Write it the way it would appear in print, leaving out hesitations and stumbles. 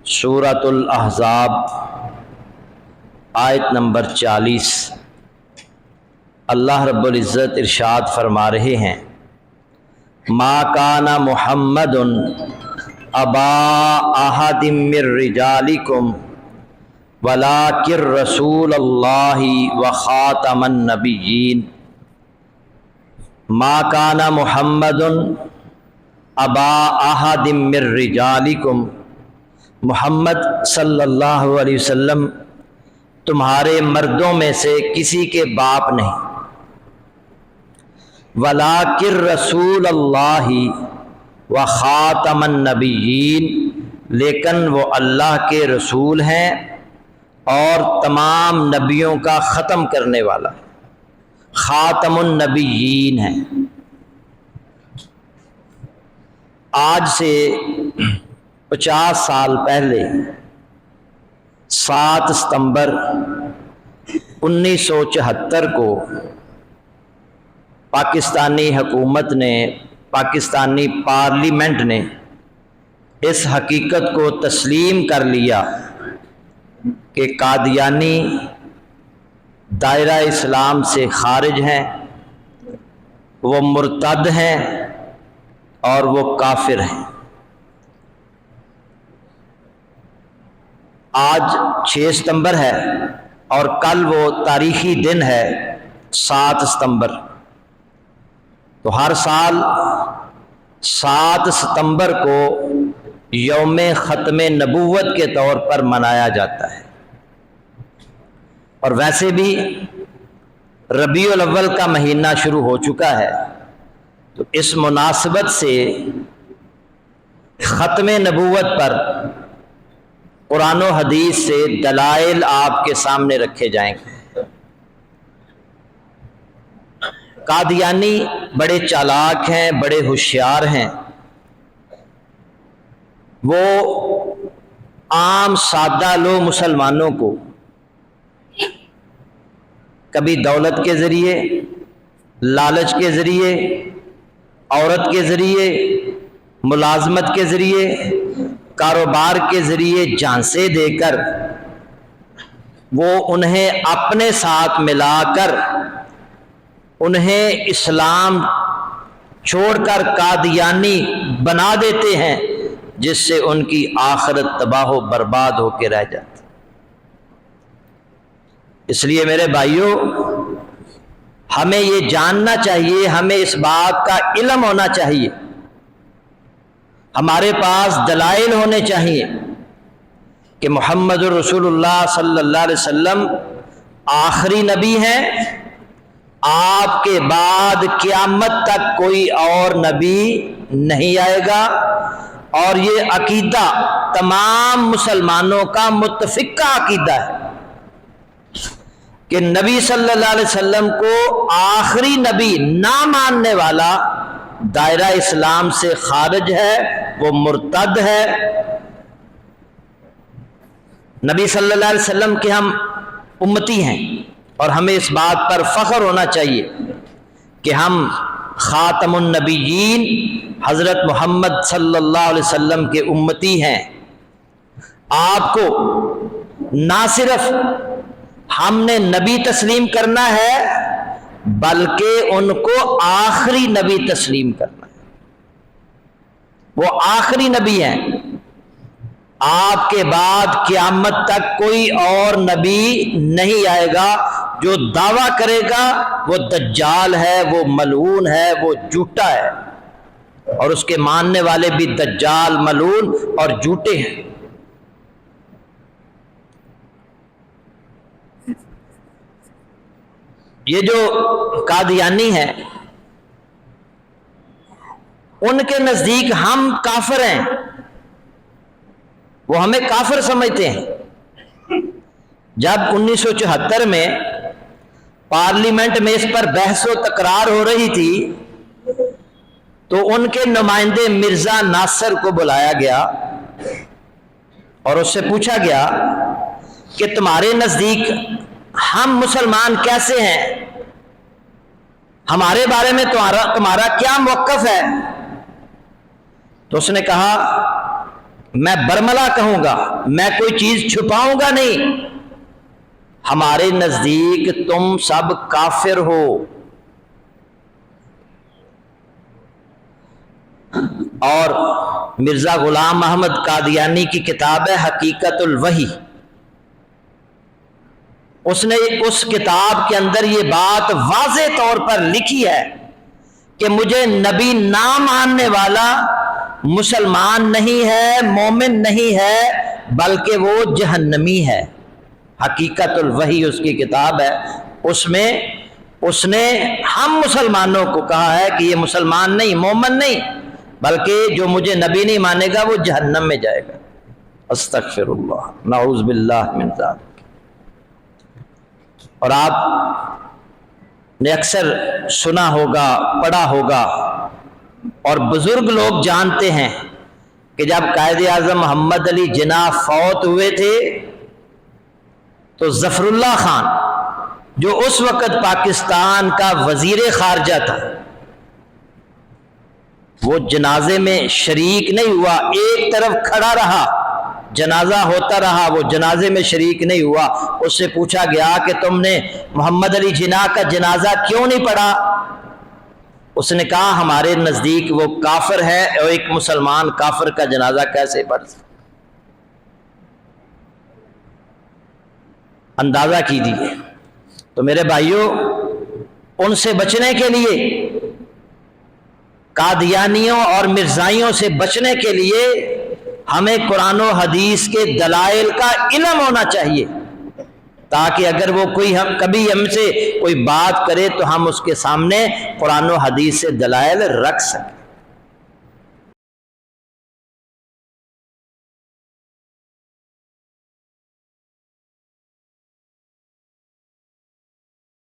سورۃ الاحزاب آیت نمبر 40۔ اللہ رب العزت ارشاد فرما رہے ہیں، ما کان محمد ابا احد من رجالکم ولکن رسول اللہ وخاتم النبیین۔ ما کان محمد ابا احد من رجالکم، محمد صلی اللہ علیہ وسلم تمہارے مردوں میں سے کسی کے باپ نہیں، وَلَٰكِن رسول اللہ وخاتم النبیین، لیکن وہ اللہ کے رسول ہیں اور تمام نبیوں کا ختم کرنے والا، خاتم النبیین ہیں۔ آج سے 50 سال پہلے 7 ستمبر 1974 کو پاکستانی حکومت نے، پاکستانی پارلیمنٹ نے اس حقیقت کو تسلیم کر لیا کہ قادیانی دائرہ اسلام سے خارج ہیں، وہ مرتد ہیں اور وہ کافر ہیں۔ آج 6 ستمبر ہے اور کل وہ تاریخی دن ہے 7 ستمبر۔ تو ہر سال 7 ستمبر کو یوم ختم نبوت کے طور پر منایا جاتا ہے، اور ویسے بھی ربیع الاول کا مہینہ شروع ہو چکا ہے، تو اس مناسبت سے ختم نبوت پر قرآن و حدیث سے دلائل آپ کے سامنے رکھے جائیں گے۔ قادیانی بڑے چالاک ہیں، بڑے ہوشیار ہیں، وہ عام سادہ لو مسلمانوں کو کبھی دولت کے ذریعے، لالچ کے ذریعے، عورت کے ذریعے، ملازمت کے ذریعے، کاروبار کے ذریعے جھانسے دے کر وہ انہیں اپنے ساتھ ملا کر انہیں اسلام چھوڑ کر قادیانی بنا دیتے ہیں، جس سے ان کی آخرت تباہ و برباد ہو کے رہ جاتی۔ اس لیے میرے بھائیوں، ہمیں یہ جاننا چاہیے، ہمیں اس بات کا علم ہونا چاہیے، ہمارے پاس دلائل ہونے چاہیے کہ محمد رسول اللہ صلی اللہ علیہ وسلم آخری نبی ہیں، آپ کے بعد قیامت تک کوئی اور نبی نہیں آئے گا، اور یہ عقیدہ تمام مسلمانوں کا متفقہ عقیدہ ہے کہ نبی صلی اللہ علیہ وسلم کو آخری نبی نہ ماننے والا دائرہ اسلام سے خارج ہے، وہ مرتد ہے۔ نبی صلی اللہ علیہ وسلم کے ہم امتی ہیں، اور ہمیں اس بات پر فخر ہونا چاہیے کہ ہم خاتم النبیین حضرت محمد صلی اللہ علیہ وسلم کے امتی ہیں۔ آپ کو نہ صرف ہم نے نبی تسلیم کرنا ہے، بلکہ ان کو آخری نبی تسلیم کرنا ہے۔ وہ آخری نبی ہیں، آپ کے بعد قیامت تک کوئی اور نبی نہیں آئے گا۔ جو دعویٰ کرے گا وہ دجال ہے، وہ ملعون ہے، وہ جھوٹا ہے، اور اس کے ماننے والے بھی دجال، ملعون اور جھوٹے ہیں۔ یہ جو قادیانی ہیں، ان کے نزدیک ہم کافر ہیں، وہ ہمیں کافر سمجھتے ہیں۔ جب 1974 میں پارلیمنٹ میں اس پر بحث و تکرار ہو رہی تھی، تو ان کے نمائندے مرزا ناصر کو بلایا گیا اور اس سے پوچھا گیا کہ تمہارے نزدیک ہم مسلمان کیسے ہیں، ہمارے بارے میں تمہارا کیا موقف ہے؟ تو اس نے کہا میں برملا کہوں گا، میں کوئی چیز چھپاؤں گا نہیں۔ ہمارے نزدیک تم سب کافر ہو۔ اور مرزا غلام احمد قادیانی کی کتاب ہے حقیقت الوحی، اس نے اس کتاب کے اندر یہ بات واضح طور پر لکھی ہے کہ مجھے نبی نہ ماننے والا مسلمان نہیں ہے، مومن نہیں ہے، بلکہ وہ جہنمی ہے۔ حقیقت الوحی اس کی کتاب ہے، اس میں اس نے ہم مسلمانوں کو کہا ہے کہ یہ مسلمان نہیں، مومن نہیں، بلکہ جو مجھے نبی نہیں مانے گا وہ جہنم میں جائے گا۔ استغفر اللہ، نعوذ باللہ من ذلک۔ اور آپ نے اکثر سنا ہوگا، پڑھا ہوگا، اور بزرگ لوگ جانتے ہیں کہ جب قائد اعظم محمد علی جناح فوت ہوئے تھے تو ظفر اللہ خان جو اس وقت پاکستان کا وزیر خارجہ تھا، وہ جنازے میں شریک نہیں ہوا، ایک طرف کھڑا رہا، جنازہ ہوتا رہا، وہ جنازے میں شریک نہیں ہوا۔ اس سے پوچھا گیا کہ تم نے محمد علی جناح کا جنازہ کیوں نہیں پڑھا؟ اس نے کہا ہمارے نزدیک وہ کافر ہے، اور ایک مسلمان کافر کا جنازہ کیسے پڑھ سکتا؟ اندازہ کیجیے۔ تو میرے بھائیوں، ان سے بچنے کے لیے، قادیانیوں اور مرزائیوں سے بچنے کے لیے ہمیں قرآن و حدیث کے دلائل کا علم ہونا چاہیے، تاکہ اگر وہ کوئی کبھی ہم سے کوئی بات کرے تو ہم اس کے سامنے قرآن و حدیث سے دلائل رکھ سکیں۔